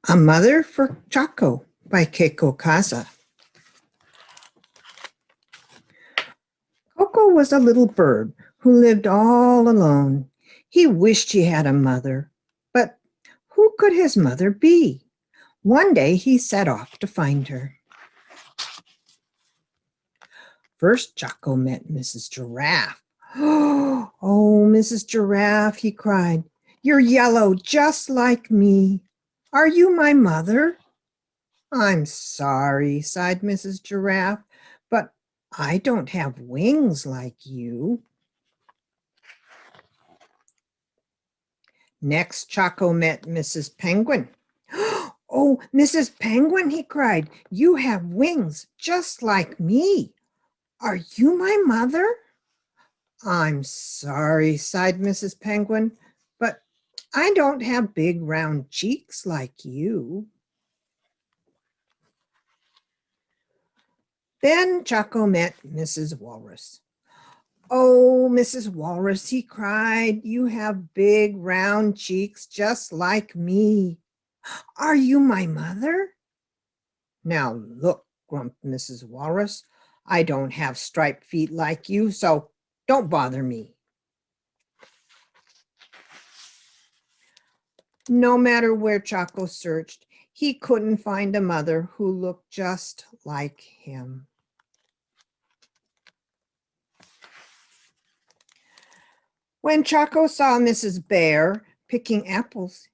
A Mother for Choco by Keiko Kasza. Choco was a little bird who lived all alone. He wished he had a mother, but who could his mother be? One day he set off to find her. First, Choco met Mrs. Giraffe. Oh, Mrs. Giraffe, he cried, you're yellow just like me. Are you my mother? I'm sorry, sighed Mrs. Giraffe, but I don't have wings like you. Next, Choco met Mrs. Penguin. Oh, Mrs. Penguin, he cried, you have wings just like me. Are you my mother? I'm sorry, sighed Mrs. Penguin, but I don't have big round cheeks like you. Then Choco met Mrs. Walrus. Oh, Mrs. Walrus, he cried, you have big round cheeks just like me. Are you my mother? Now look, grumped Mrs. Walrus, I don't have striped feet like you, so don't bother me. No matter where Choco searched, he couldn't find a mother who looked just like him. When Choco saw Mrs. Bear picking apples,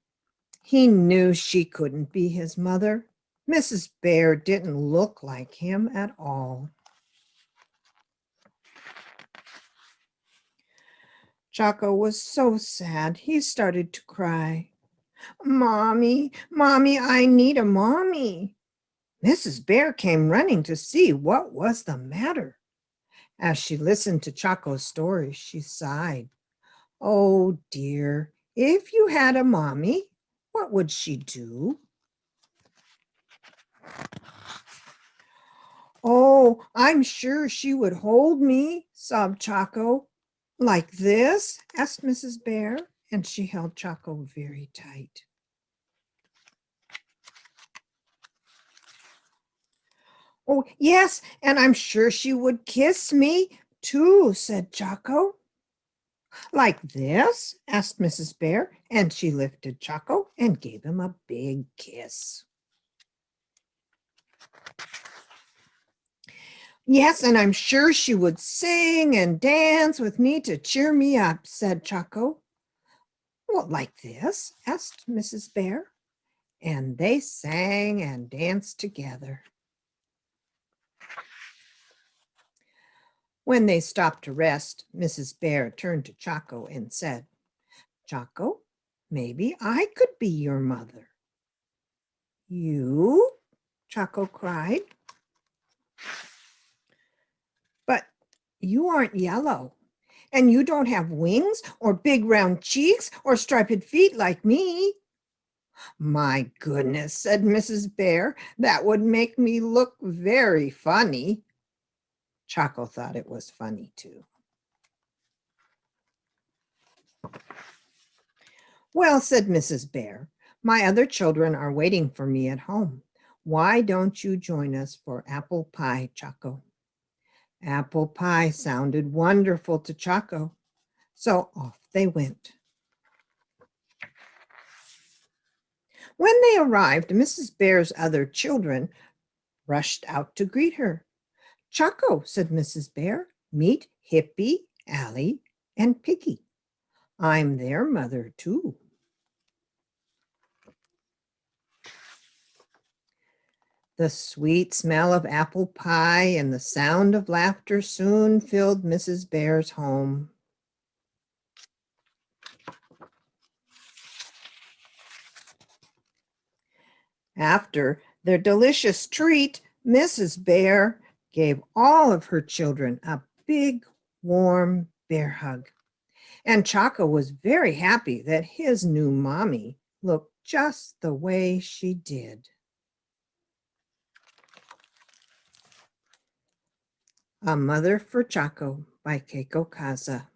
he knew she couldn't be his mother. Mrs. Bear didn't look like him at all. Choco was so sad, he started to cry. Mommy, Mommy, I need a mommy. Mrs. Bear came running to see what was the matter. As she listened to Choco's story, she sighed. Oh dear, if you had a mommy, what would she do? Oh, I'm sure she would hold me, sobbed Choco. Like this? Asked Mrs. Bear, and she held Choco very tight. Oh, yes, and I'm sure she would kiss me too, said Choco. Like this? Asked Mrs. Bear, and she lifted Choco and gave him a big kiss. Yes, and I'm sure she would sing and dance with me to cheer me up, said Choco. Well, like this? Asked Mrs. Bear, and they sang and danced together. When they stopped to rest, Mrs. Bear turned to Choco and said, Choco, maybe I could be your mother. You? Choco cried. But you aren't yellow, and you don't have wings or big round cheeks or striped feet like me. My goodness, said Mrs. Bear, that would make me look very funny. Choco thought it was funny too. Well, said Mrs. Bear, my other children are waiting for me at home. Why don't you join us for apple pie, Choco? Apple pie sounded wonderful to Choco, so off they went. When they arrived, Mrs. Bear's other children rushed out to greet her. Choco, said Mrs. Bear, meet Hippy, Allie, and Piggy. I'm their mother too. The sweet smell of apple pie and the sound of laughter soon filled Mrs. Bear's home. After their delicious treat, Mrs. Bear gave all of her children a big, warm bear hug. And Choco was very happy that his new mommy looked just the way she did. A Mother for Choco by Keiko Kasza.